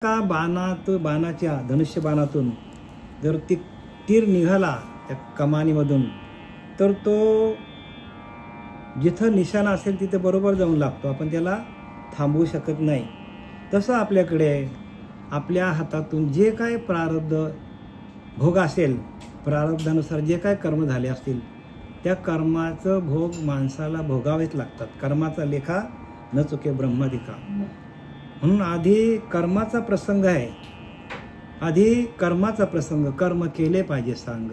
का बाणाच्या धनुष्य बाणातून जर तीर निघाला त्या कमानीमधून तर तो जिथं निशाणा असेल तिथे बरोबर जाऊन लागतो. आपण त्याला थांबवू शकत नाही. तसं आपल्याकडे आपल्या हातातून जे काय प्रारब्ध भोग असेल, प्रारब्धानुसार जे काय कर्म झाले असतील त्या कर्माचं भोग माणसाला भोगावेच लागतात. कर्माचा लेखा न चुके ब्रह्माधिका. म्हणून आधी कर्माचा प्रसंग आहे. आधी कर्माचा प्रसंग, कर्म केले पाहिजे सांग.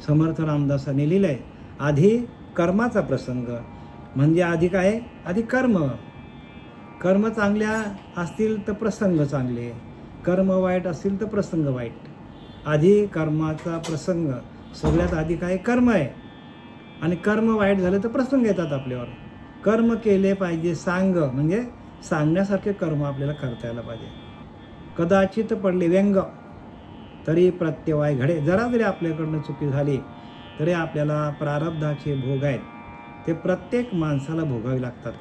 समर्थ रामदासांनी लिहिलंय आधी कर्माचा प्रसंग. म्हणजे आधी काय? आधी कर्म. कर्म चांगल्या असतील तर प्रसंग चांगले, कर्म वाईट असतील तर प्रसंग वाईट. आधी कर्माचा प्रसंग. सगळ्यात आधी काय? कर्म आहे. आणि कर्म वाईट झालं तर प्रसंग येतात आपल्यावर. कर्म केले पाहिजे सांग म्हणजे सांगण्यासारखे कर्म आपल्याला करता यायला पाहिजे. कदाचित पडले व्यंग तरी प्रत्यवाय घडे. जरा जरी आपल्याकडनं चुकी झाली तरी आपल्याला प्रारब्धाचे भोग आहेत ते प्रत्येक माणसाला भोगावे लागतात.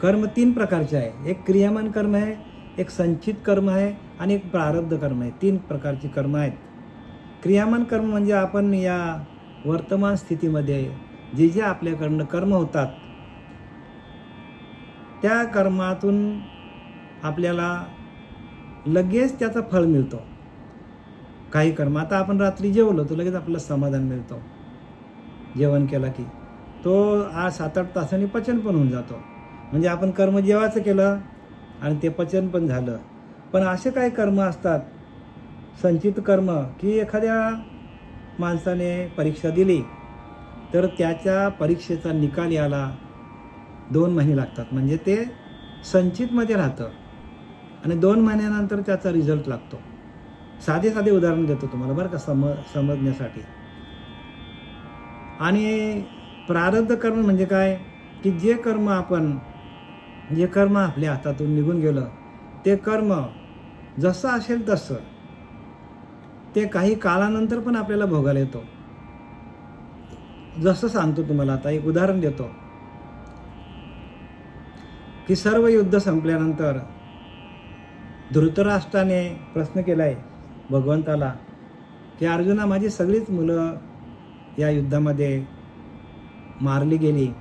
कर्म 3 प्रकारचे आहे. एक क्रियामान कर्म आहे, एक संचित कर्म आहे आणि एक प्रारब्ध कर्म आहे. 3 प्रकारची कर्म आहेत. क्रियामान कर्म म्हणजे आपण या वर्तमान स्थितीमध्ये जे जे आपल्याकडनं कर्म होतात त्या कर्मातून आपल्याला लगेच त्याचं फळ मिळतो. काही कर्म, आता आपण रात्री जेवलो तर लगेच आपल्याला समाधान मिळतो. जेवण केलं की तो 7-8 तासांनी पचन पण होऊन जातो. म्हणजे आपण कर्म जेवायचं केलं आणि ते पचन पण झालं. पण असे काही कर्म असतात संचित कर्म की एखाद्या माणसाने परीक्षा दिली तर त्याच्या परीक्षेचा निकाल यायला 2 महिने लागतात. म्हणजे ते संचितमध्ये राहतं आणि 2 महिन्यानंतर त्याचा रिझल्ट लागतो. साधे उदाहरण देतो तुम्हाला बरं का समजण्यासाठी. आणि प्रारब्ध कर्म म्हणजे काय? की जे कर्म आपल्या हातातून निघून गेलं ते कर्म जसं असेल तसं ते काही काळानंतर पण आपल्याला भोगायला येतो. जसं सांगतो तुम्हाला, आता एक उदाहरण देतो की सर्व युद्ध संपल्यानंतर धृतराष्ट्राने प्रश्न केलाय भगवंताला की अर्जुना, माझी सगळीच मुलं या युद्धामध्ये मारली गेली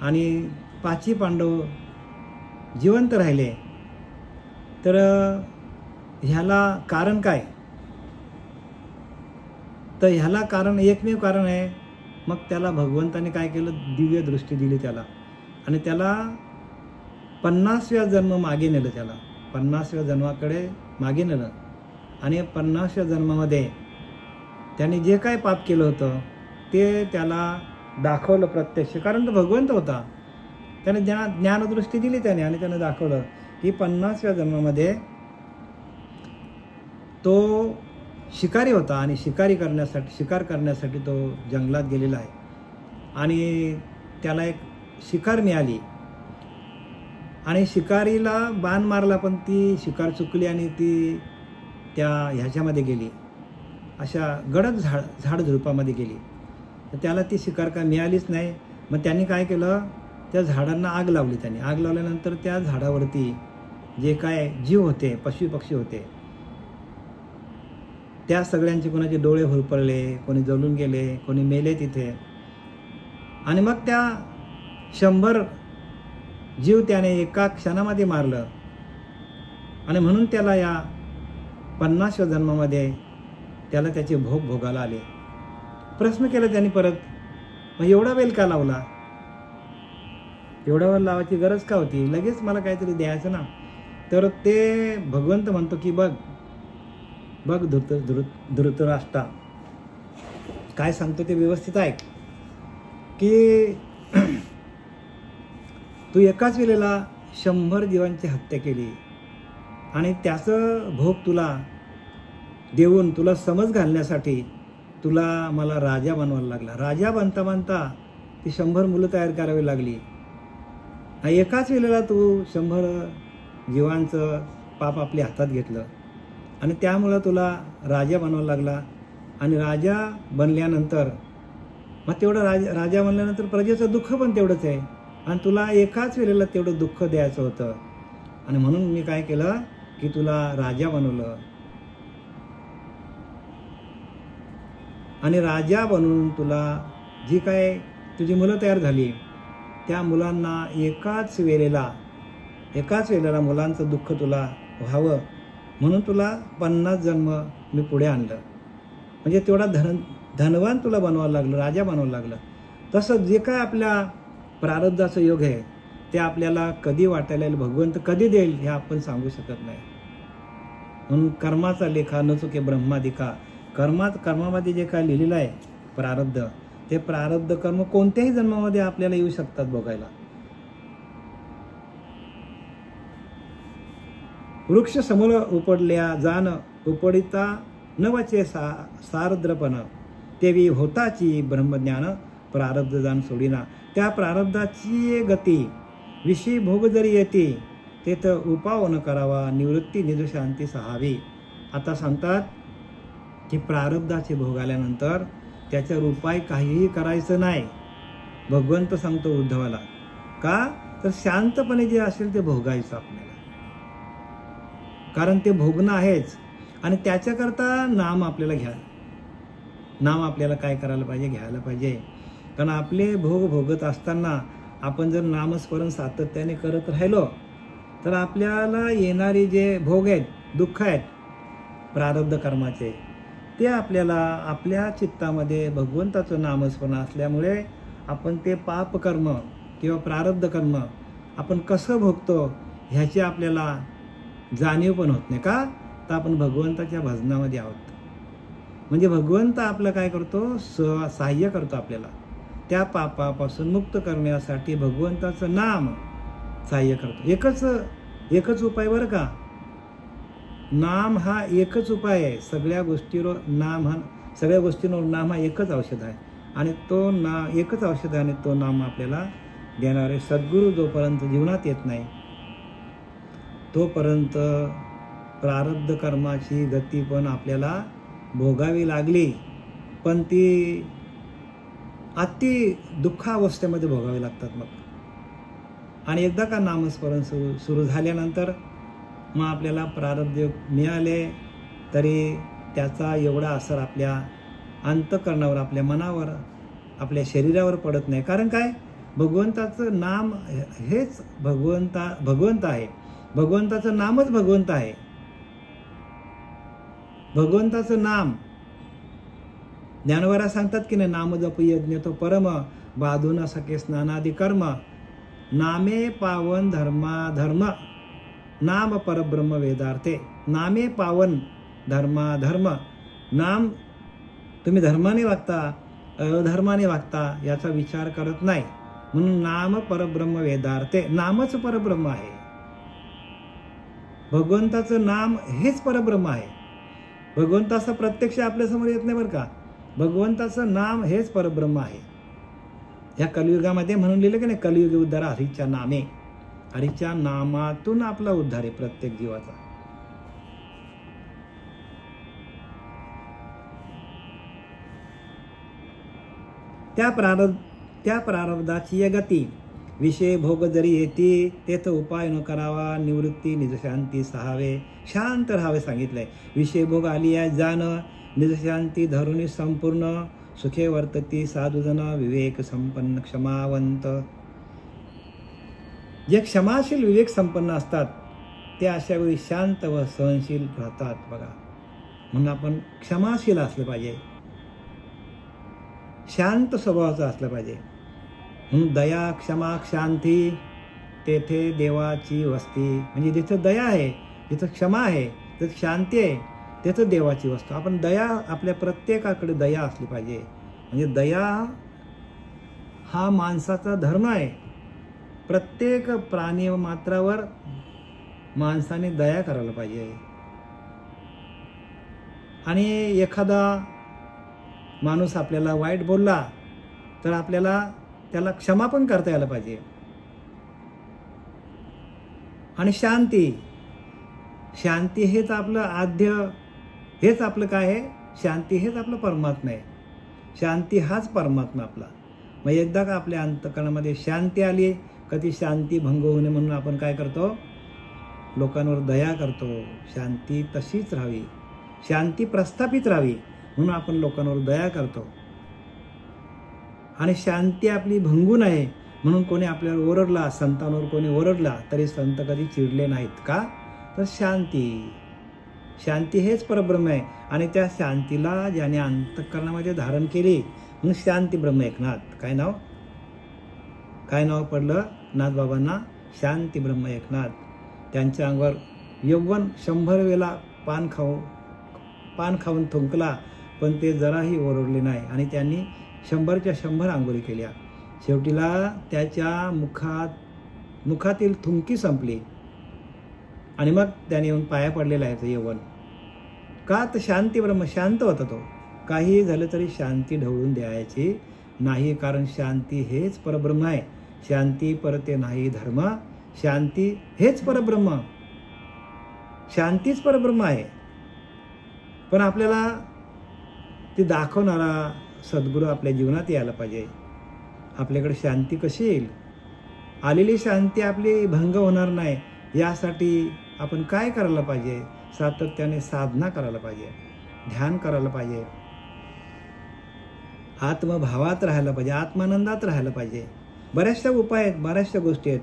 आणि 5 पांडव जिवंत राहिले, तर ह्याला कारण काय? तर ह्याला कारण एकमेव कारण आहे. मग त्याला भगवंताने काय केलं? दिव्य दृष्टी दिली त्याला आणि त्याला 50व्या जन्म मागे नेलं. त्याला 50व्या जन्माकडे मागे नेलं आणि 50व्या जन्मामध्ये त्याने जे काय पाप केलं होतं ते त्याला दाखवलं प्रत्यक्ष. कारण तो भगवंत होता. त्याने ज्ञानदृष्टी दिली त्याने आणि त्याने दाखवलं की 50व्या जन्मामध्ये तो शिकारी होता आणि शिकार करण्यासाठी तो जंगलात गेलेला आहे आणि त्याला एक शिकार मिळाली आणि शिकारीला बाण मारला पण ती शिकार चुकली आणि ती त्या ह्याच्यामध्ये गेली, अशा गडद झाडझुडपामध्ये गेली. तर त्याला ती शिकार काय मिळालीच नाही. मग त्यांनी काय केलं? त्या झाडांना आग लावली. त्यांनी आग लावल्यानंतर त्या झाडावरती जे काय जीव होते, पशुपक्षी होते, त्या सगळ्यांचे कोणाचे डोळे हुरपळले, कोणी जळून गेले, कोणी मेले तिथे. आणि मग त्या 100 जीव त्याने एका क्षणामध्ये मारलं आणि म्हणून त्याला या 50व्या जन्मामध्ये त्याला त्याचे भोग भोगायला आले. प्रश्न केला त्यांनी परत, मग एवढा वेळ का लावला? एवढा वेळ लावायची गरज का होती? लगेच मला काहीतरी द्यायचं ना. तर ते भगवंत म्हणतो की बघ धृतराष्ट्रा, काय सांगतो ते व्यवस्थित ऐक की तू एकाच वेळेला 100 जीवांची हत्या केली आणि त्याचं भोग तुला देऊन तुला समज घालण्यासाठी तुला मला राजा बनवायला लागला. राजा बनता बनता ती 100 मुलं तयार करावी लागली. एकाच वेळेला तू 100 जीवांचं पाप आपल्या हातात घेतलं आणि त्यामुळं तुला राजा बनवायला लागला. आणि राजा बनल्यानंतर मग तेवढं राजा बनल्यानंतर प्रजेचं दुःख पण तेवढंच आहे. आणि तुला एकाच वेळेला तेवढं दुःख द्यायचं होतं, आणि म्हणून मी काय केलं की तुला राजा बनवलं, आणि राजा बनवून तुला जी काय तुझी मुलं तयार झाली त्या मुलांना एकाच वेळेला मुलांचं दुःख तुला व्हावं म्हणून तुला 50 जन्म मी पुढे आणलं. म्हणजे तेवढा धनवान तुला बनवावं लागलं, राजा बनवावं लागलं. तसं जे काय आपल्या प्रारब्धाचं योग आहे ते आपल्याला कधी वाटायला येईल, भगवंत कधी देईल हे आपण सांगू शकत नाही. म्हणून कर्माचा लेखा न चुके ब्रह्मादिका. कर्मामध्ये जे काय लिहिलेलं आहे प्रारब्ध, ते प्रारब्ध कर्म कोणत्याही जन्मामध्ये आपल्याला येऊ शकतात भोगायला. वृक्ष समूळ उपडल्या जाण उपडिता न वचे सारद्रपण, तेवी होताची ब्रह्मज्ञान प्रारब्ध जाण सोडिना. त्या प्रारब्धाची गती विषयी भोग जरी येते तेथं उपाव न करावा, निवृत्ती निज शांती सहावी. आता सांगतात की प्रारब्धाचे भोग आल्यानंतर त्याच्यावर उपाय काहीही करायचं नाही. भगवंत सांगतो उद्धवाला, का तर शांतपणे जे असेल ते भोगायचं आपल्याला, कारण ते भोगणं आहेच. आणि त्याच्याकरता नाम आपल्याला नाम आपल्याला काय करायला पाहिजे, घ्यायला पाहिजे. कारण आपले भोग भोगत असताना आपण जर नामस्मरण सातत्याने करत राहिलो तर आपल्याला येणारे जे भोग आहेत, दुःख आहेत प्रारब्ध कर्माचे, ते आपल्याला आपल्या चित्तामध्ये भगवंताचं नामस्मरण असल्यामुळे आपण ते पाप कर्म किंवा प्रारब्ध कर्म आपण कसं भोगतो ह्याची आपल्याला जाणीव पण होत नाही. का तर आपण भगवंताच्या भजनामध्ये आहोत. म्हणजे भगवंत आपलं काय करतो, सहाय्य करतो आपल्याला त्या पापापासून मुक्त करण्यासाठी. भगवंताचं नाम सहाय्य करतो. एकच उपाय बरं का, नाम हा एकच उपाय आहे. सगळ्या गोष्टींवर नाम हा एकच औषध आहे, आणि एकच औषध आहे, आणि तो नाम आपल्याला देणारे सद्गुरू जोपर्यंत जीवनात येत नाही तोपर्यंत प्रारब्ध कर्माची गती पण आपल्याला भोगावी लागली, पण ती अति दुःखावस्थेमध्ये भोगावी लागतात मग. आणि एकदा का नामस्मरण सुरू झाल्यानंतर मग आपल्याला प्रारब्ध मिळाले तरी त्याचा एवढा असर आपल्या अंतःकरणावर, आपल्या मनावर, आपल्या शरीरावर पडत नाही. कारण काय, भगवंताचं नाम हेच भगवंत आहे. भगवंताचं नामच भगवंत आहे. भगवंताचं नाम ज्ञानवरा सांगतात की नाही, नाम जप यज्ञ तो परम, बाधून सखे स्नानादी कर्म, नामे पावन धर्म, नाम परब्रह्म वेदार्थे. नामे पावन धर्म, नाम तुम्ही धर्माने वागता अधर्माने वागता याचा विचार करत नाही, म्हणून नाम परब्रह्म वेदार्थे. नामच परब्रह्म आहे. भगवंताचं नाम हेच परब्रह्म आहे. भगवंताचा प्रत्यक्ष आपल्यासमोर येत नाही बरं का, भगवंताचं नाम हेच परब्रह्म आहे. या कलियुगामध्ये म्हणून लिहिलं की नाही, कलियुग उद्धार हरीच्या नामे. हरीच्या नामातून आपला उद्धार आहे प्रत्येक जीवाचा. त्या प्रारब्धाची या गती विषय भोग जरी येते तेथ उपाय न करावा, निवृत्ती निजशांती सहावे. शांत राहावे सांगितलंय. विषय भोग आली आहे जाण, निजशांती धरुणी संपूर्ण, सुखे वर्तती साधुजन विवेक संपन्न क्षमावंत. जे क्षमाशील विवेक संपन्न असतात ते अशा वेळी शांत व सहनशील राहतात बघा. म्हणून आपण क्षमाशील असलं पाहिजे, शांत स्वभावाचं असलं पाहिजे. म्हणून दया क्षमा शांती तेथे देवाची वस्ती. म्हणजे जिथं दया आहे, जिथं क्षमा आहे, तिथं शांती आहे, तिथं देवाची वस्तू. आपण दया, आपल्या प्रत्येकाकडे दया असली पाहिजे. म्हणजे दया हा माणसाचा धर्म आहे. प्रत्येक प्राणी व मात्रावर माणसाने दया करायला पाहिजे. आणि एखादा माणूस आपल्याला वाईट बोलला तर आपल्याला त्याला क्षमा पण करता यायला पाहिजे. आणि शांती हेच आपलं आद्य, हेच आपलं काय आहे, शांती हेच आपलं परमात्मा आहे. शांती हाच परमात्मा आपला. मग एकदा का आपल्या अंतःकरणामध्ये शांती आली का ती शांती भंग होऊ नये म्हणून आपण काय करतो, लोकांवर दया करतो. शांती तशीच राहावी, शांती प्रस्थापित राहावी म्हणून आपण लोकांवर दया करतो. आणि शांती आपली भंगू नये म्हणून कोणी आपल्यावर ओरडला, संतांवर कोणी ओरडला तरी संत कधी चिडले नाहीत. का तर शांती हेच परब्रह्म आहे. आणि त्या शांतीला ज्याने अंतःकरणामध्ये धारण केली म्हणून शांती ब्रह्म एकनाथ. काय नाव पडलं नाथबाबांना? शांती ब्रह्म एकनाथ. त्यांच्या अंगावर यौवन 100 वेळा पान खाऊन थुंकला पण ते जराही ओरडले नाही. आणि त्यांनी 100च्या 100 अंघोळी केल्या. शेवटीला त्याच्या मुखातील थुंकी संपली आणि मग त्याने येऊन पाया पडलेला आहे ते यौवन. का तर शांती ब्रह्म, शांत होता तो. काही झालं तरी शांती ढवळून द्यायची नाही, कारण शांती हेच परब्रह्म आहे. शांती परते नाही धर्म, शांती हेच परब्रह्म, शांतीच परब्रह्म आहे. पण आपल्याला ती दाखवणारा सद्गुरू आपल्या जीवनात यायला पाहिजे. आपल्याकडे शांती कशी येईल? आलेली शांती आपली भंग होणार नाही यासाठी आपण काय करायला पाहिजे? सातत्याने साधना करायला पाहिजे, ध्यान करायला पाहिजे, आत्मभावात राहायला पाहिजे, आत्मानंदात राहायला पाहिजे. बऱ्याचशा उपाय आहेत, बऱ्याचशा गोष्टी आहेत.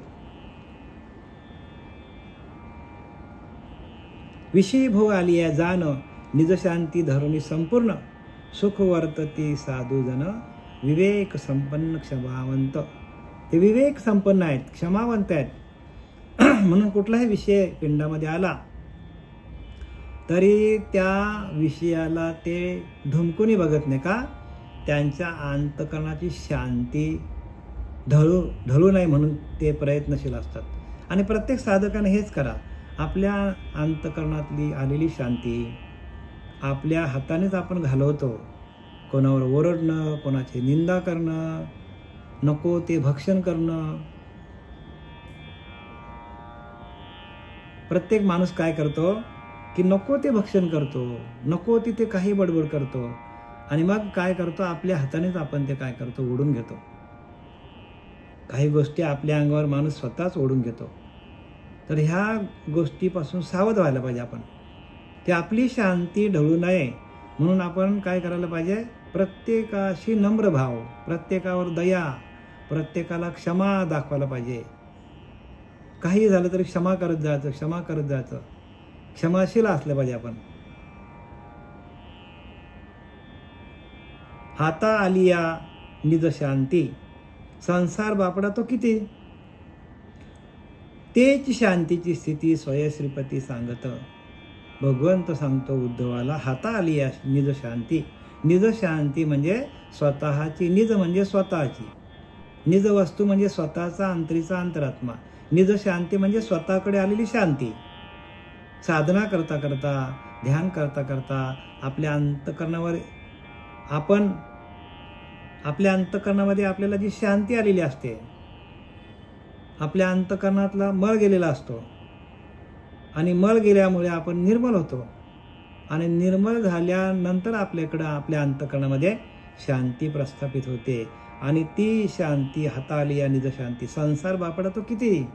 विषयी भोग आली आहे जाण, निज शांती धरुणी संपूर्ण, सुख वर्तती साधू जन, विवेक संपन्न क्षमावंत. ते विवेक संपन्न आहेत, क्षमावंत आहेत. म्हणून कुठलाही विषय पिंडामध्ये आला तरी त्या विषयाला ते धुमकुनी बघत नाही. का? त्यांच्या अंतःकरणाची शांती ढळू नये म्हणून ते प्रयत्नशील असतात. आणि प्रत्येक साधकाने हेच करा. आपल्या अंतःकरणातली आलेली शांती आपल्या हातानेच आपण घालवतो. कोणावर ओरडणं, कोणाची निंदा करणं, नको ते भक्षण करणं. प्रत्येक माणूस काय करतो की नको ते भक्षण करतो, नको तिथे काही बडबड करतो आणि मग काय करतो, आपल्या हातानेच आपण ते काय करतो, ओढून घेतो. काही गोष्टी आपल्या अंगावर माणूस स्वतःच ओढून घेतो. तर ह्या गोष्टीपासून सावध व्हायला पाहिजे आपण. ते आपली शांती ढळू नये म्हणून आपण काय करायला पाहिजे? प्रत्येकाशी नम्र भाव, प्रत्येकावर दया, प्रत्येकाला क्षमा दाखवायला पाहिजे. काही झालं तरी क्षमा करत जायचं, क्षमा करत जायचं, क्षमाशील असलं पाहिजे आपण. हाता आली या निज शांती, संसार बापडा तो किती, तेच शांतीची स्थिती स्वय श्रीपती सांगत. भगवंत सांगतो उद्धवाला, हाता आली या निज शांती. निज शांती म्हणजे स्वतःची, निज म्हणजे स्वतःची, निज वस्तू म्हणजे स्वतःचा अंतरीचा अंतरात्मा. निज शांती म्हणजे स्वतःकडे आलेली शांती. साधना करता करता, ध्यान करता करता आपल्या अंतःकरणामध्ये आपल्याला जी शांती आलेली असते, आपल्या अंतःकरणातला मळ गेलेला असतो आणि मळ गेल्यामुळे आपण निर्मल होतो. आणि निर्मल झाल्यानंतर आपल्याकडं आपल्या अंतःकरणामध्ये शांती प्रस्थापित होते. आणि ती शांती हाताळली या निज शांती. संसार बापडा तो किती,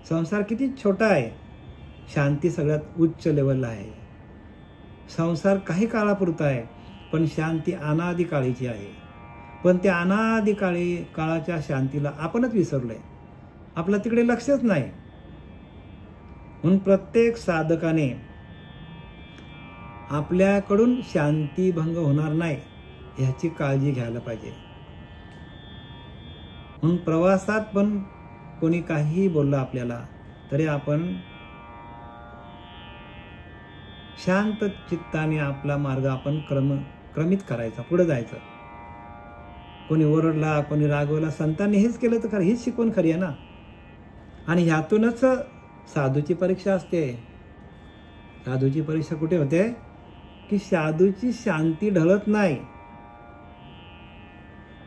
संसार किती छोटा आहे, शांती सगळ्यात उच्च लेवलला आहे. संसार काही काळापुरता आहे पण शांती अनादिकाळीची आहे. पण त्या काळाच्या शांतीला आपणच विसरलोय, आपलं तिकडे लक्षच नाही. म्हणून प्रत्येक साधकाने आपल्याकडून शांती भंग होणार नाही ह्याची काळजी घ्यायला पाहिजे. म्हणून प्रवासात पण कोणी काहीही बोललं आपल्याला तरी आपण शांत चित्ताने आपला मार्ग आपण क्रमित करायचा, पुढे जायचं. कोणी ओरडला, कोणी रागवला, संतांनी हेच केलं तर खरं, हीच शिकवण खरी आहे ना. आणि ह्यातूनच साधूची परीक्षा असते. साधूची परीक्षा कुठे होते की साधूची शांती ढळत नाही.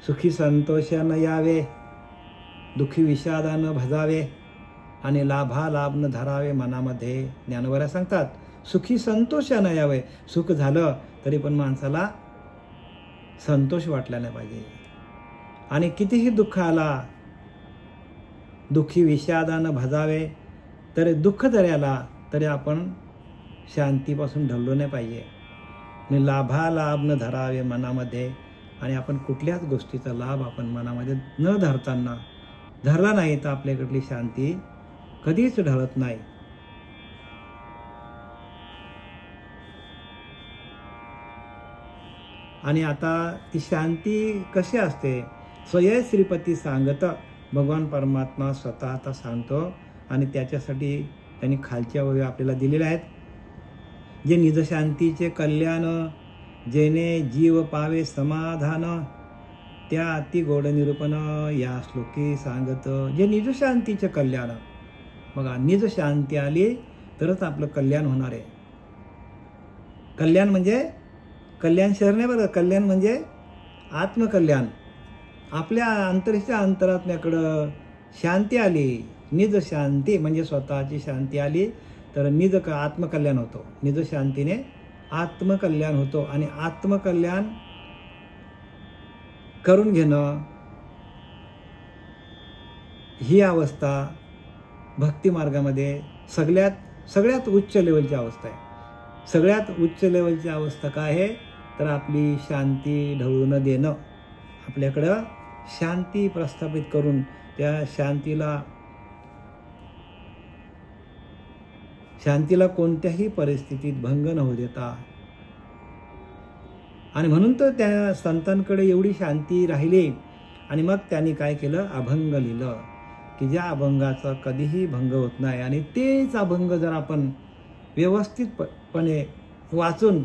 सुखी संतोषानं यावे, दुःखी विषादानं भजावे आणि लाभालाभ न धरावे मनामध्ये. ज्ञानवऱ्या सांगतात सुखी संतोषानं यावे. सुख झालं तरी पण माणसाला संतोष वाटला नाही पाहिजे. आणि कितीही दुःख आला, दुःखी विषादानं भजावे, तरी दुःख जरी आला तरी आपण शांतीपासून ढळलो नाही पाहिजे. आणि लाभालाभ न धरावे मनामध्ये, आणि आपण कुठल्याच गोष्टीचा लाभ आपण मनामध्ये न धरताना धरला नाही तर आपल्याकडली शांती कधीच ढळत नाही. आणि आता ती शांती कशी असते? स्वय श्रीपती सांगत, भगवान परमात्मा स्वतः आता सांगतो, आणि त्याच्यासाठी त्यांनी खालच्या ओळी आपल्याला दिलेल्या आहेत. जे निजशांतीचे कल्याण, जेणे जीव पावे समाधान, त्या अति गोड निरूपण या श्लोकी सांगत. जे निजशांतीचे कल्याण, बघा निज शांती आली तरच आपलं कल्याण होणार आहे. कल्याण म्हणजे कल्याण शहर नाही बरं, कल्याण म्हणजे आत्मकल्याण. आपल्या अंतरीच्या अंतरात्म्याकडं शांती आली, निज शांती म्हणजे स्वतःची शांती आली तर निज आत्मकल्याण होतो. निज शांतीने आत्मकल्याण होतो, आणि आत्मकल्याण करून घेणं ही अवस्था भक्ती मार्गामध्ये सगळ्यात उच्च लेवलची अवस्था आहे. सगळ्यात उच्च लेवलची अवस्था काय आहे तर आपली शांती ढळून देणं. आपल्याकडं शांती प्रस्थापित करून त्या शांतीला कोणत्याही परिस्थितीत भंग न होऊ देता. आणि म्हणून तर त्या संतांकडे एवढी शांती राहिली, आणि मग त्यांनी काय केलं, अभंग लिहिलं, की ज्या अभंगाचा कधीही भंग होत नाही. आणि तेच अभंग जर आपण व्यवस्थितपणे वाचून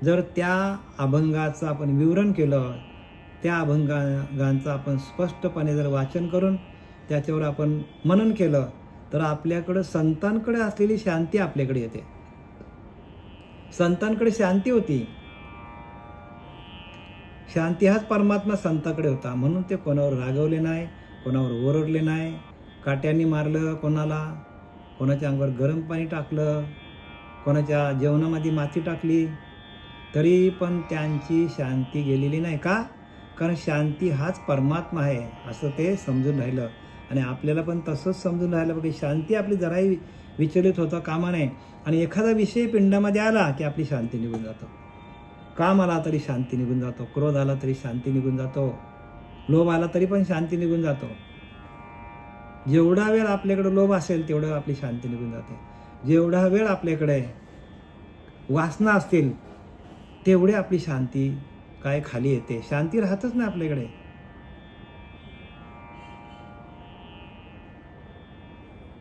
जर त्या अभंगाचं आपण विवरण केलं, त्या अभंगांचं आपण स्पष्टपणे जर वाचन करून त्याच्यावर आपण मनन केलं, तर आपल्याकडं संतांकडे असलेली शांती आपल्याकडे येते. संतांकडे शांती होती. शांती हाच परमात्मा संतांकडे होता, म्हणून ते कोणावर रागवले नाही, कोणावर ओरडले नाही, काट्यांनी मारलं कोणाला, कोणाच्या अंगावर गरम पाणी टाकलं, कोणाच्या जेवणामध्ये माती टाकली, तरी पण त्यांची शांती गेलेली नाही. का? कारण शांती हाच परमात्मा आहे असं ते समजून राहिलं. आणि आपल्याला पण तसंच समजून राहिलं की शांती आपली जराही विचलित होता कामा नये. आणि एखादा विषय पिंडामध्ये आला की आपली शांती निघून जातो. काम आला तरी शांती निघून जातो, क्रोध आला तरी शांती निघून जातो, लोभ आला तरी पण शांती निघून जातो. जेवढा वेळ आपल्याकडे लोभ असेल तेवढं आपली शांती निघून जाते. जेवढा वेळ आपल्याकडे वासना असतील तेवढे आपली शांती काय खाली येते, शांती राहतच नाही आपल्याकडे.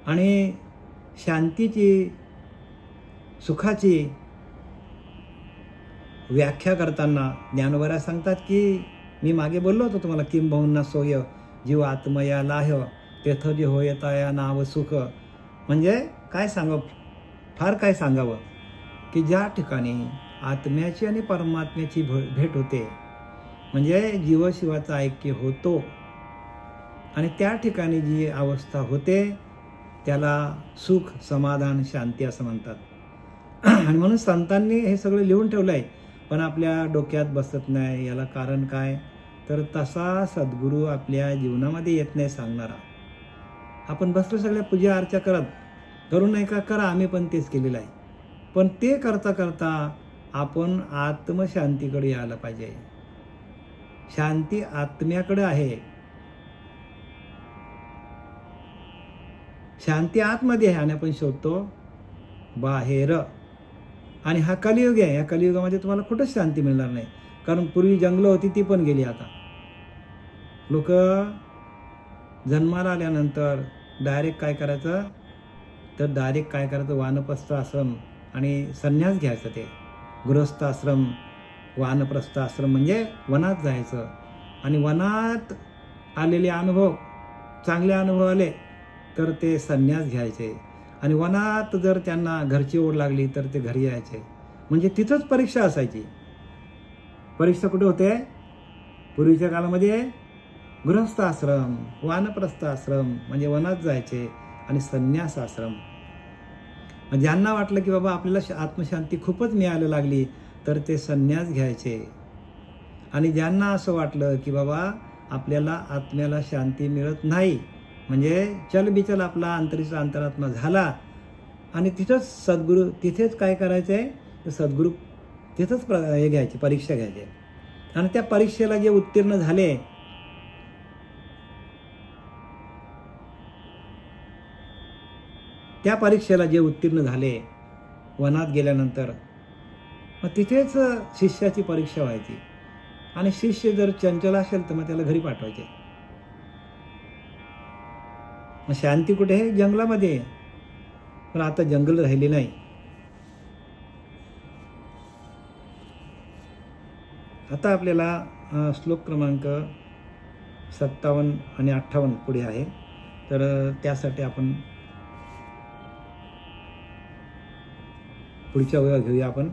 आणि शांतीची, सुखाची व्याख्या करताना ज्ञानोबा सांगतात की मी मागे बोललो होतो तुम्हाला, किंबहुना सोय जीव आत्मया लाह्य तेथ जे होयता या नाव सुख. म्हणजे काय सांगावं, फार काय सांगावं, की ज्या ठिकाणी आत्म्याची आणि परमात्म्याची भेट होते, म्हणजे जीवशिवाचा ऐक्य होतो, आणि त्या ठिकाणी जी अवस्था होते त्याला सुख, समाधान, शांती असं म्हणतात. आणि म्हणून संतांनी हे सगळं लिहून ठेवलं आहे, पण आपल्या डोक्यात बसत नाही. याला कारण काय तर तसा सद्गुरू आपल्या जीवनामध्ये येत नाही सांगणारा. आपण बसलो सगळ्या पूजा अर्चा करू नाही का, करा, आम्ही पण तेच केलेलं आहे. पण ते करता करता आपण आत्मशांतीकडे यायला पाहिजे. शांती आत्म्याकडे आहे, शांती आतमध्ये आहे, आणि आपण शोधतो बाहेर. आणि हा कलियुग आहे. या कलियुगामध्ये तुम्हाला कुठंच शांती मिळणार नाही, कारण पूर्वी जंगलं होती ती पण गेली. आता लोक जन्माला आल्यानंतर डायरेक्ट काय करायचं तर वानप्रस्थ आश्रम आणि संन्यास घ्यायचं. ते गृहस्थ आश्रम, वानप्रस्थ आश्रम म्हणजे वनात जायचं. आणि वनात आलेले अनुभव, चांगले अनुभव आले तर ते संन्यास घ्यायचे. आणि वनात जर त्यांना घरची ओढ लागली तर ते घरी यायचे. म्हणजे तिथंच परीक्षा असायची. परीक्षा कुठे होते पूर्वीच्या काळामध्ये? गृहस्थ आश्रम, वानप्रस्थ आश्रम म्हणजे वनात जायचे, आणि संन्यास आश्रम. ज्यांना वाटलं की बाबा आपल्याला आत्मशांती खूपच मिळायला लागली तर ते संन्यास घ्यायचे. आणि ज्यांना असं वाटलं की बाबा आपल्याला आत्म्याला शांती मिळत नाही, म्हणजे चलबिचल आपला अंतरीचा अंतरात्मा झाला आणि तिथंच सद्गुरू, तिथेच काय करायचं आहे तर सद्गुरू तिथंच हे घ्यायची, परीक्षा घ्यायची. आणि त्या परीक्षेला जे उत्तीर्ण झाले, त्या परीक्षेला जे उत्तीर्ण झाले वनात गेल्यानंतर, मग तिथेच शिष्याची परीक्षा व्हायची. आणि शिष्य जर चंचल असेल तर मग त्याला घरी पाठवायचे. मग शांती कुठे आहे? जंगलामध्ये. पण आता जंगल राहिली नाही. आता आपल्याला श्लोक क्रमांक 57 आणि 58 पुढे आहे, तर त्यासाठी आपण पुढच्या वेळा घेऊया आपण.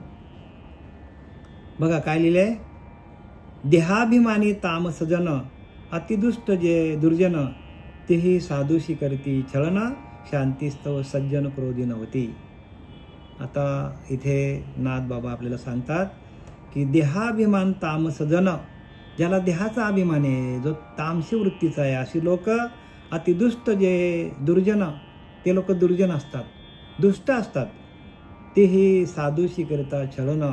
बघा काय लिहिलंय. देहाभिमानी तामसजन अतिदुष्ट जे दुर्जन तेही साधूशी करती छळन शांतीस्तव सज्जन क्रोधी नव्हती. आता इथे नाथ बाबा आपल्याला सांगतात की देहाभिमान तामसजन, ज्याला देहाचा अभिमान आहे, जो तामसी वृत्तीचा आहे, अशी लोक अतिदुष्ट जे दुर्जन, ते लोक दुर्जन असतात, दुष्ट असतात, तेही साधूशी करता छळन,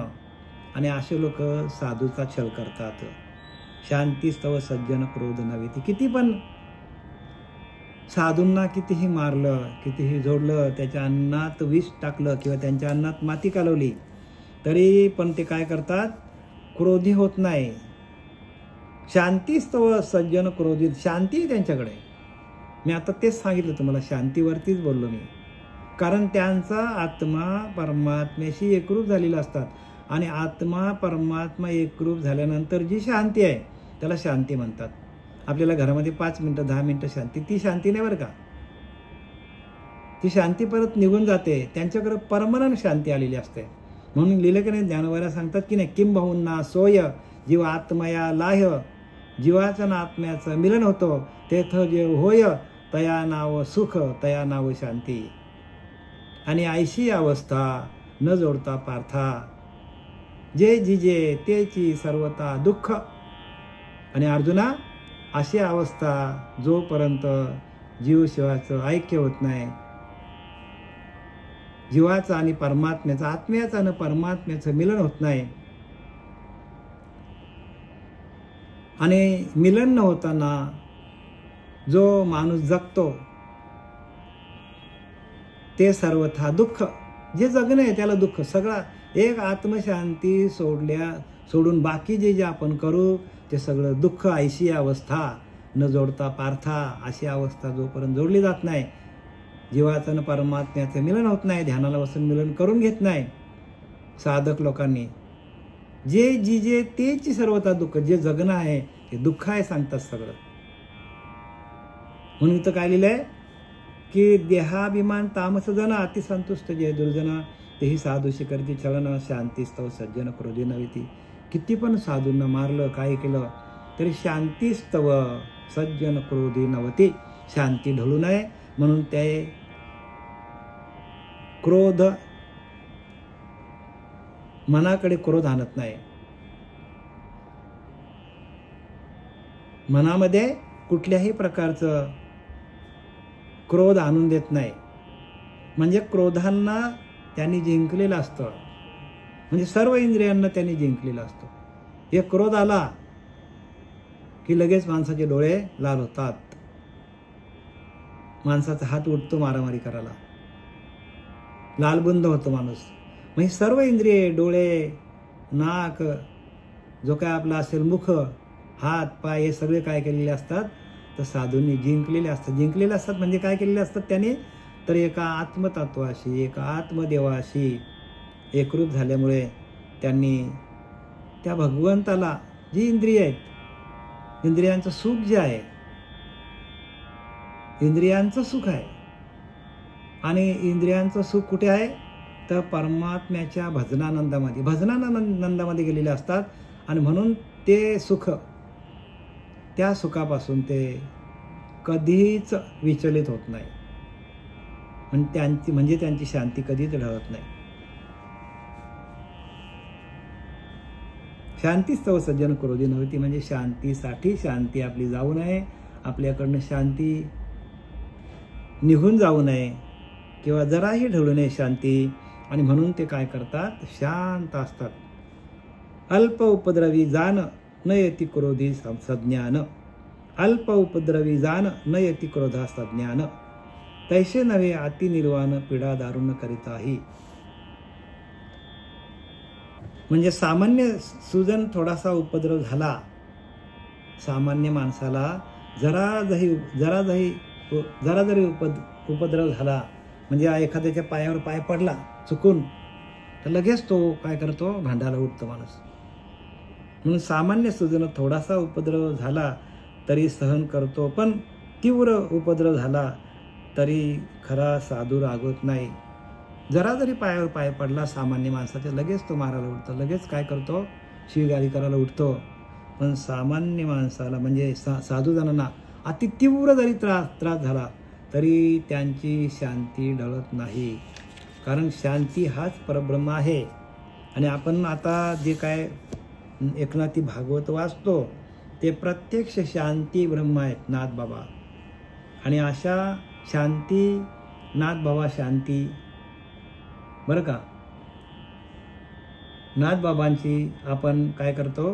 आणि असे लोक साधूचा छळ करतात. शांतीस्तव सज्जन क्रोध नव्हे. किती पण साधूंना कितीही मारलं, कितीही जोडलं, त्याच्या अन्नात विष टाकलं किंवा त्यांच्या अन्नात माती कालवली, तरी पण ते काय करतात? क्रोधी होत नाही. शांतीस्तव सज्जन क्रोधित, शांती आहे त्यांच्याकडे. मी आता तेच सांगितलं तुम्हाला, शांतीवरतीच बोललो मी. कारण त्यांचा आत्मा परमात्म्याशी एकरूप झालेला असतात, आणि आत्मा परमात्मा एकरूप झाल्यानंतर जी शांती आहे त्याला शांती म्हणतात. आपल्याला घरामध्ये 5 मिनिटं 10 मिनिटं शांती, ती शांती नाही बरं का. ती शांती परत निघून जाते. त्यांच्याकडे परमनंट शांती आलेली असते. म्हणून लिहिलं की नाही, ज्ञानवाऱ्या सांगतात की नाही, किंबहुना सोय जीव आत्मया लाह्य, जीवाचं ना आत्म्याचं मिलन होतं, तेथ जे होय तया नाव सुख, तया नाव शांती. आणि ऐशी अवस्था न जोडता पार्था, जे जिजे तेची सर्वता दुःख. आणि अर्जुना, अशी अवस्था जोपर्यंत जीव शिवाचं ऐक्य होत नाही, जीवाचं आणि परमात्म्याचं, आत्म्याचं आणि परमात्म्याचं मिलन होत नाही, आणि मिलन न होताना जो माणूस जगतो ते सर्वथा दुःख. जे जगणं आहे त्याला दुःख. सगळा एक आत्मशांती सोडून बाकी जे आपण करू ते सगळं दुःख. ऐशी अवस्था न जोडता पार्था, अशी अवस्था जोपर्यंत जोडली जात नाही, जीवाचं आणि परमात्म्याचं मिलन होत नाही, ध्यानाला बसून मिलन करून घेत नाही साधक लोकांनी, जे जिजे तेची सर्वथा दुःख. जे जगणं आहे ते दुःख आहे सांगतात सगळं. म्हणून इथं काय लिहिलंय की देहाभिमान तामसजन अतिसंतुष्ट जे दुर्जन तेही साधूशी करती छळन शांतीस्तव सज्जन क्रोधी नव्हती. किती पण साधूंना मारलं, काय केलं, तरी शांतीस्तव सज्जन क्रोधी नव्हती. शांती ढळू नये म्हणून ते क्रोध, मनाकडे क्रोध आणत नाही. मनामध्ये कुठल्याही प्रकारचं क्रोध आणून देत नाही. म्हणजे क्रोधांना त्यांनी जिंकलेलं असतं, म्हणजे सर्व इंद्रियांना त्यांनी जिंकलेलं असतं. एक क्रोध आला की लगेच माणसाचे डोळे लाल होतात, माणसाचा हात उठतो मारामारी करायला, लालबुंद होतो माणूस. म्हणजे सर्व इंद्रिये, डोळे, नाक, जो काय आपला असेल, मुख, हात, पाय, हे सगळे काय केलेले असतात तर साधूंनी जिंकलेले असतात. जिंकलेले असतात म्हणजे काय केलेले असतात त्यांनी, तर एका आत्मतत्वाशी, एका आत्मदेवाशी एकरूप झाल्यामुळे त्यांनी त्या भगवंताला, जी इंद्रिय आहेत, इंद्रियांचं सुख जे आहे, इंद्रियांचं सुख आहे, आणि इंद्रियांचं सुख कुठे आहे तर परमात्म्याच्या भजनानंदामध्ये, भजनानंदामध्ये गेलेले असतात. आणि म्हणून ते सुख, त्या सुखापासून ते कधीच विचलित होत नाही. म्हणजे त्यांची शांती कधीच ढळत नाही. शांतीस्तव सज्जन क्रोधी नव्हती, म्हणजे शांतीसाठी शांती आपली जाऊ नये, आपल्याकडनं शांती निघून जाऊ नये किंवा जराही ढळू नये शांती. आणि म्हणून ते काय करतात, शांत असतात. अल्प उपद्रवी जाण न येती क्रोधी सज्ञान, अल्प उपद्रवी जाण न येती क्रोधा सज्ञान, तैसे नव्हे अति निर्वाण पीडा दारुण करिताही. म्हणजे सामान्य सुजन थोडासा उपद्रव झाला, सामान्य माणसाला जरा जरी उपद्रव झाला, म्हणजे एखाद्याच्या पायावर पाय पडला चुकून, तर लगेच तो काय करतो, भांडायला उठतो माणूस. म्हणून सामान्य सुजन थोडासा उपद्रव झाला तरी सहन करतो, पण तीव्र उपद्रव झाला तरी खरा साधू रागवत नाही. जरा जरी पायावर पाय पडला सामान्य माणसाच्या, लगेच तो मारायला उठतो, लगेच काय करतो, शिवीगाळी करायला उठतो. पण सामान्य माणसाला म्हणजे साधूजनांना अति तीव्र जरी त्रास झाला तरी त्यांची शांती ढळत नाही, कारण शांती हाच परब्रह्म आहे. आणि आपण आता जे काय एकनाथी भागवत वाचतो ते प्रत्यक्ष शांती ब्रह्म आहेत नाथबाबा. आणि अशा शांती नाथबाबा शांती बरं का, नाथबाबांची आपण काय करतो,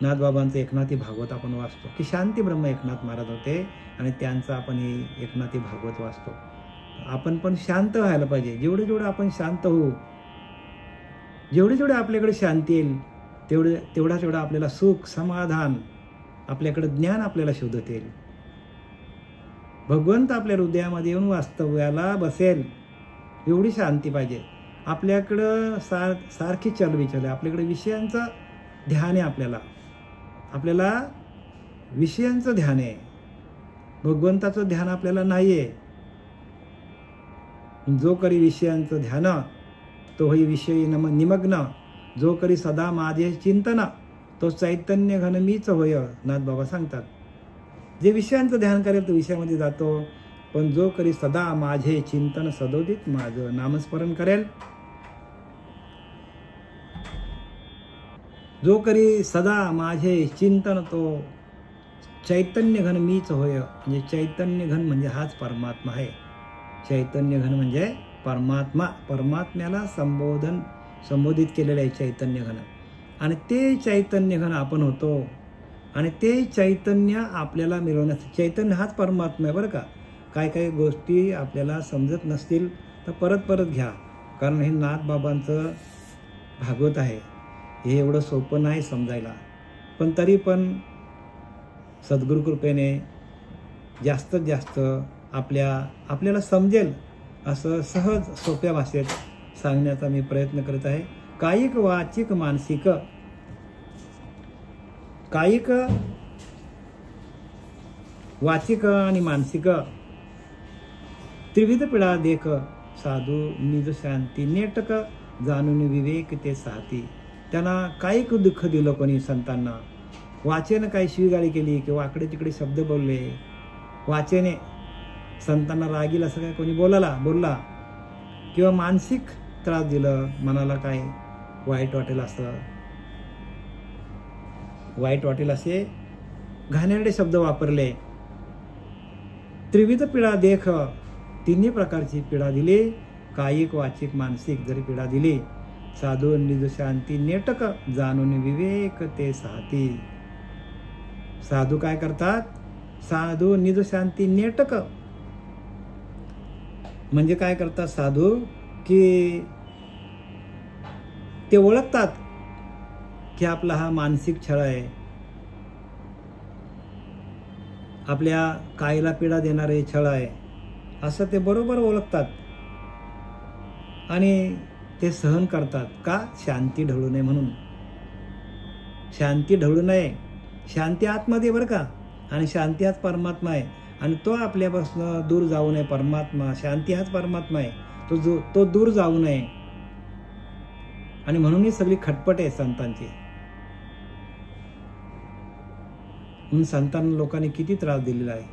नाथबाबांचं एकनाथी भागवत आपण वाचतो की शांती ब्रह्म एकनाथ महाराज होते आणि त्यांचं आपण हे एकनाथी भागवत वाचतो. आपण पण शांत व्हायला पाहिजे. जेवढे जेवढे आपण शांत होऊ, जेवढे जेवढे आपल्याकडे शांती येईल तेवढा आपल्याला सुख समाधान, आपल्याकडे ज्ञान आपल्याला शोधत येईल. भगवंत आपल्या हृदयामध्ये येऊन वास्तव्याला बसेल, एवढी शांती पाहिजे. आपल्याकडं सारखी चलबिचल आहे, आपल्याकडे विषयांचं ध्यान आहे, आपल्याला विषयांचं ध्यान आहे, भगवंताचं ध्यान आपल्याला नाही आहे. जो करी विषयांचं ध्यान तो होई विषयी निमग्न, जो करी सदा माझे चिंतन तो चैतन्य घन मीच होय, नाथबाबा सांगतात. जे विषयांचं ध्यान करेल तो विषयामध्ये जातो, पण जो करी सदा माझे चिंतन सदोदित माझं नामस्मरण करेल, जो करी सदा माझे चिंतन तो चैतन्य घन मीच होय. म्हणजे चैतन्य घन म्हणजे हाच परमात्मा आहे. चैतन्य घन म्हणजे परमात्मा, परमात्म्याला संबोधित केलेलं आहे चैतन्य घन. आणि ते चैतन्य घन आपण होतो आणि ते चैतन्य आपल्याला मिळवण्याचं, चैतन्य हाच परमात्मा आहे बरं का. काही गोष्टी आपल्याला समजत नसतील तर परत घ्या, कारण हे नाथबाबांचं भागवत आहे, हे एवढं सोपं नाही समजायला. पण तरी पण सद्गुरू कृपेने जास्तीत जास्त आपल्याला समजेल असं सहज सोप्या भाषेत सांगण्याचा मी प्रयत्न करत आहे. कायिक वाचिक मानसिक, कायिक वाचिक आणि मानसिक त्रिविध पीडा देख, साधू निज शांती नेटक, जाणून विवेक ते साथी. त्यांना कायिक दुःख दिलं कोणी संतांना, वाचेने काही शिवीगाळी केली किंवा आकडे तिकडे शब्द बोलले, वाचेने संतांना रागील असं काय कोणी बोलला किंवा मानसिक त्रास दिलं, मनाला काय वाईट वाटेल असे घाणेरडे शब्द वापरले. त्रिविध पीडा देख, तिन्ही प्रकारची पीडा दिली, कायिक वाचिक मानसिक जरी पीडा दिली, साधू निज शांती नेटक, जाणून विवेक ते साथी. साधू काय करतात, साधू निज शांती नेटक म्हणजे काय करतात साधू, की ते ओळखतात की आपला हा मानसिक छळ आहे, आपल्या कायला पीडा देणारे छळ आहे, असं ते बरोबर ओळखतात आणि ते सहन करतात. का, शांती ढळू नये म्हणून. शांती ढळू नये, शांती आतमध्ये बरं का, आणि शांती हाच परमात्मा आहे आणि तो आपल्यापासून दूर जाऊ नये. परमात्मा शांती हाच परमात्मा आहे, तो दूर जाऊ नये. आणि म्हणून ही सगळी खटपट आहे संतांची. म्हणून संतांना लोकांनी किती त्रास दिलेला आहे.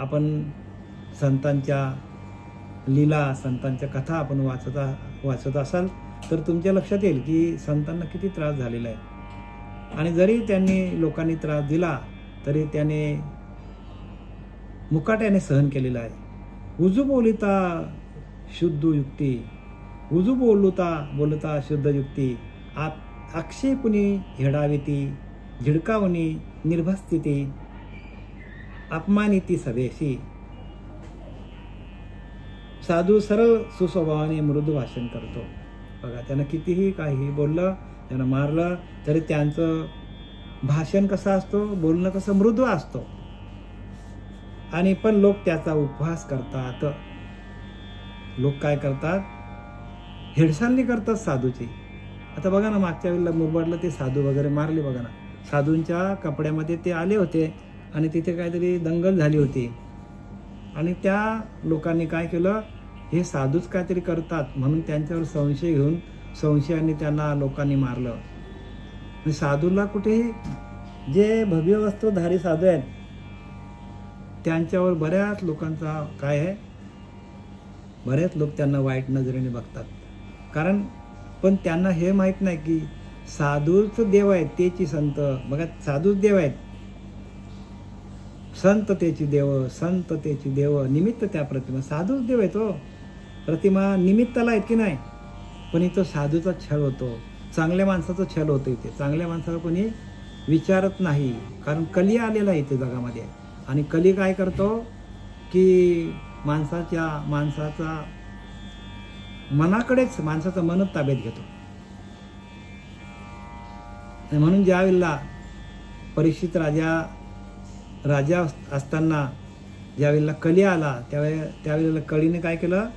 आपण संतांच्या लीला, संतांच्या कथा आपण वाचत असाल तर तुमच्या लक्षात येईल की संतांना किती त्रास झालेला आहे. आणि जरी त्यांनी लोकांनी त्रास दिला तरी त्याने मुकाट्याने सहन केलेला आहे. उजू बोलिता शुद्ध युक्ती, उजू बोलता शुद्ध युक्ती, आक्षेपुनी हेडाविती, झिडकावनी निर्भस्थिती, अपमानिती सभेशी. साधू सरळ सुस्वभावाने मृदू भाषण करतो. बघा, त्यानं कितीही काही बोललं, त्यानं मारलं तरी त्यांचं भाषण कसं असतो, बोलणं कसं मृदू असतो. आणि पण लोक त्याचा उपहास करतात. लोक काय करतात, हेडसालनी करतात साधूची. आता बघा ना, मागच्या वेळेला मुरबाडला ते साधू वगैरे मारले बघा ना. साधूंच्या कपड्यामध्ये ते आले होते आणि तिथे काहीतरी दंगल झाली होती. आणि त्या लोकांनी काय केलं, हे साधूच काहीतरी करतात म्हणून त्यांच्यावर संशय घेऊन संशयाने त्यांना लोकांनी मारलं. आणि साधूला कुठेही, जे भव्य वस्त्रधारी साधू आहेत त्यांच्यावर बऱ्याच लोकांचा काय आहे, बरेच लोक त्यांना वाईट नजरेने बघतात. कारण पण त्यांना हे माहीत नाही की साधूच देव आहेत, तेची संत. बघा, साधूच देव आहेत, संत तेची देव, निमित्त त्या प्रतिमा. साधूच देव आहेत हो, प्रतिमा निमित्ताला आहेत की नाही. पण इथं साधूचा छळ होतो, चांगल्या माणसाचा छळ होतो. इथे चांगल्या माणसाला कोणी विचारत नाही, कारण कली आलेला आहे इथे जगामध्ये. आणि कली काय करतो की माणसाचा मनाकडेच, माणसाचं मनच ताब्यात घेतो. म्हणून ज्या वेळेला परीक्षित राजा असताना ज्या वेळेला कली आला त्यावेळेला कलीने काय केलं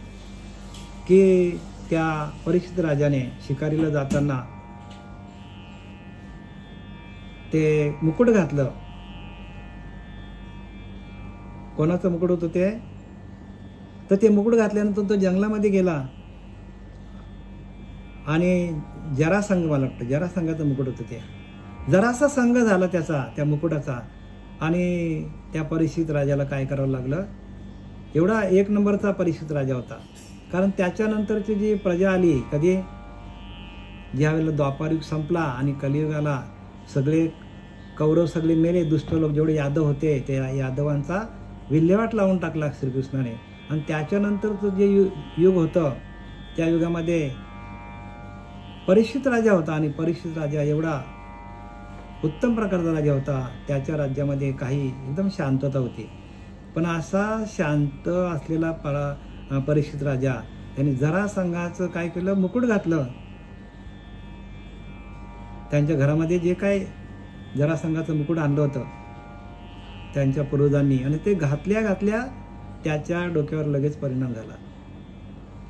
की त्या परीक्षित राजाने शिकारीला जाताना ते मुकुट घातलं. कोणाचं मुकुट होतं ते, तर ते मुकुट घातल्यानंतर तो जंगलामध्ये गेला आणि जरासंघ, मला वाटतं जरासंघाचं मुकुट होतं ते. जरासा संघ झाला त्याचा, त्या मुकुटाचा. आणि त्या परीक्षित राजाला काय करावं लागलं, एवढा 1 नंबरचा परीक्षित राजा होता. कारण त्याच्यानंतरची जी प्रजा आली, कधी ज्यावेळेला द्वापारयुग संपला आणि कलियुगाला सगळे कौरव सगळे मेले, दुष्ट लोक जेवढे यादव होते त्या यादवांचा विल्हेवाट लावून टाकला श्रीकृष्णाने. आणि त्याच्यानंतरचं जे युग होतं त्या युगामध्ये परीक्षित राजा होता. आणि परीक्षित राजा एवढा उत्तम प्रकारचा राजा होता, त्याच्या राज्यामध्ये काही एकदम शांतता होती. पण असा शांत असलेला परीक्षित राजा त्यांनी जरासंघाचं काय केलं, मुकुट घातलं. त्यांच्या घरामध्ये जे काय जरासंघाचं मुकुट आणलं होतं त्यांच्या पूर्वजांनी, आणि ते घातल्या त्याच्या डोक्यावर लगेच परिणाम झाला.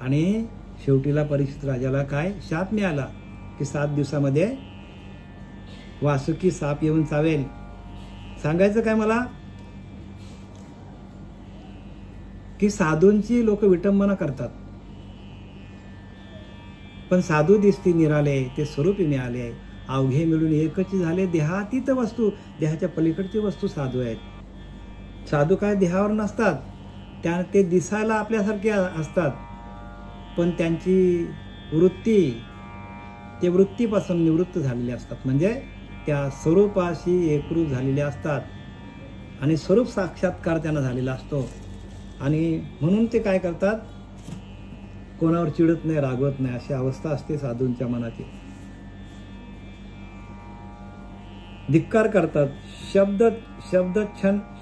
आणि शेवटीला परीक्षित राजाला काय शाप मिळाला की 7 दिवसामध्ये वासुकी साप येऊन चावेल. सांगायचं काय मला, की साधूंची लोक विटंबना करतात, पण साधू दिसती निराले, ते स्वरूपी मिळाले, अवघे मिळून एकच झाले, देहातीत वस्तू, देहाच्या पलीकडची वस्तू साधू आहेत. साधू काय देहावर नसतात, ते दिसायला आपल्यासारखे असतात, पण त्यांची वृत्ती, ते वृत्तीपासून निवृत्त झालेले असतात. म्हणजे त्या स्वरूपाशी एकरूप झालेले असतात आणि स्वरूप साक्षात्कार त्यांना झालेला असतो. आणि म्हणून ते काय करतात, कोणावर चिडत नाही, रागवत नाही, अशी अवस्था असते साधूंच्या मनाची. धिक्कार करतात,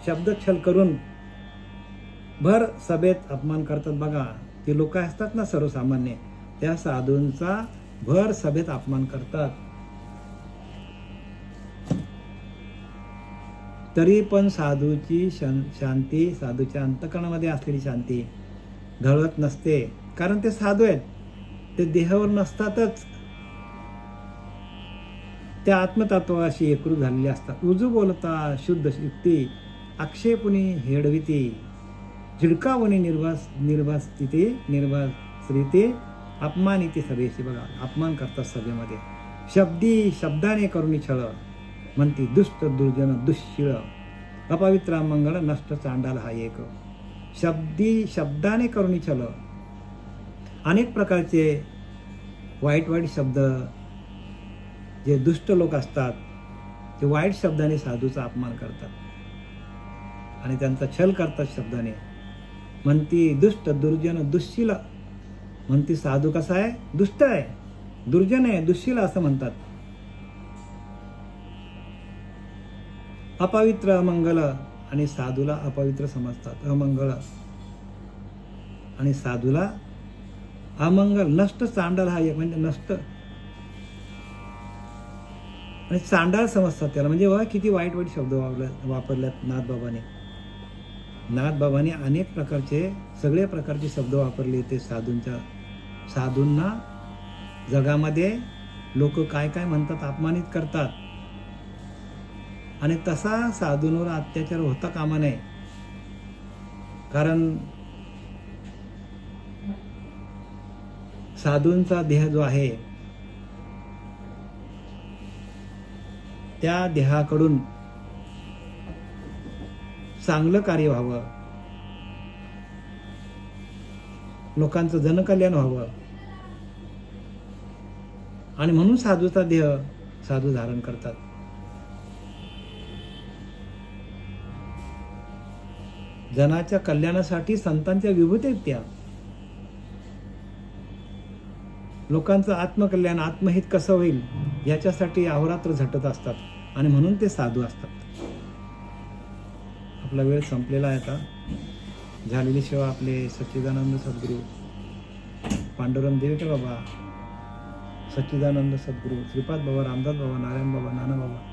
शब्दछल करून भर सभेत अपमान करतात. बघा, ते लोक असतात ना सर्वसामान्य, त्या साधूंचा भर सभेत अपमान करतात. तरी पण साधूची शांती, साधूच्या अंतःकरणामध्ये असलेली शांती ढळत नसते. कारण ते साधू आहेत, ते देहावर नसतातच, त्या आत्मतत्वाशी एकरूप झालेले असतात. उजू बोलता शुद्ध युक्ती, आक्षेपुनी हेडविती, झिडकावणी निर्भस्थिती, अपमानिती सभेशी. बघा, अपमान करतात सभेमध्ये. शब्दाने करुणी छळ, म्हणती दुष्ट दुर्जन दुःशीळ, अपवित्र मंगळ नष्ट चांडाल हा एक. शब्दाने करुणी छळ, अनेक प्रकारचे वाईट वाईट शब्द, जे दुष्ट लोक असतात ते वाईट शब्दाने साधूचा अपमान करतात आणि त्यांचा छल करतात शब्दाने. म्हणती दुष्ट दुर्जन दुःशील, म्हणती साधू कसा आहे? दुष्ट आहे, दुर्जन आहे, दुःशील असं म्हणतात. अपवित्र अमंगल आणि साधूला अपवित्र समजतात. अमंगल आणि साधूला अमंगल, नष्ट, चांडाळ हा एक म्हणजे नष्ट आणि चांडाळ समजतात त्याला. म्हणजे बघा किती वाईट वाईट शब्द वापरल्यात नाथबाबाने. नाथबाबाने अनेक प्रकारचे, सगळे प्रकारचे शब्द वापरले ते साधूंना जगामध्ये लोक काय काय म्हणतात, अपमानित करतात. आणि तसा साधूंवर अत्याचार होता कामा नये. कारण साधूंचा देह जो आहे त्या देहाकडून चांगलं कार्य व्हावं, लोकांचं जनकल्याण व्हावं आणि म्हणून साधूचा देह साधू धारण करतात. जनाच्या कल्याणासाठी संतांच्या विभूती आहेत त्या. लोकांचं आत्मकल्याण, आत्महित कसं होईल याच्यासाठी अहोरात्र झटत असतात आणि म्हणून ते साधू असतात. आपला वेळ संपलेला आहे आता. झालेली सेवा आपले सच्चिदानंद सद्गुरू पांडुरंग देवटे बाबा, सच्चिदानंद सद्गुरू श्रीपाद बाबा, रामदास बाबा, नारायण बाबा, नाना बाबा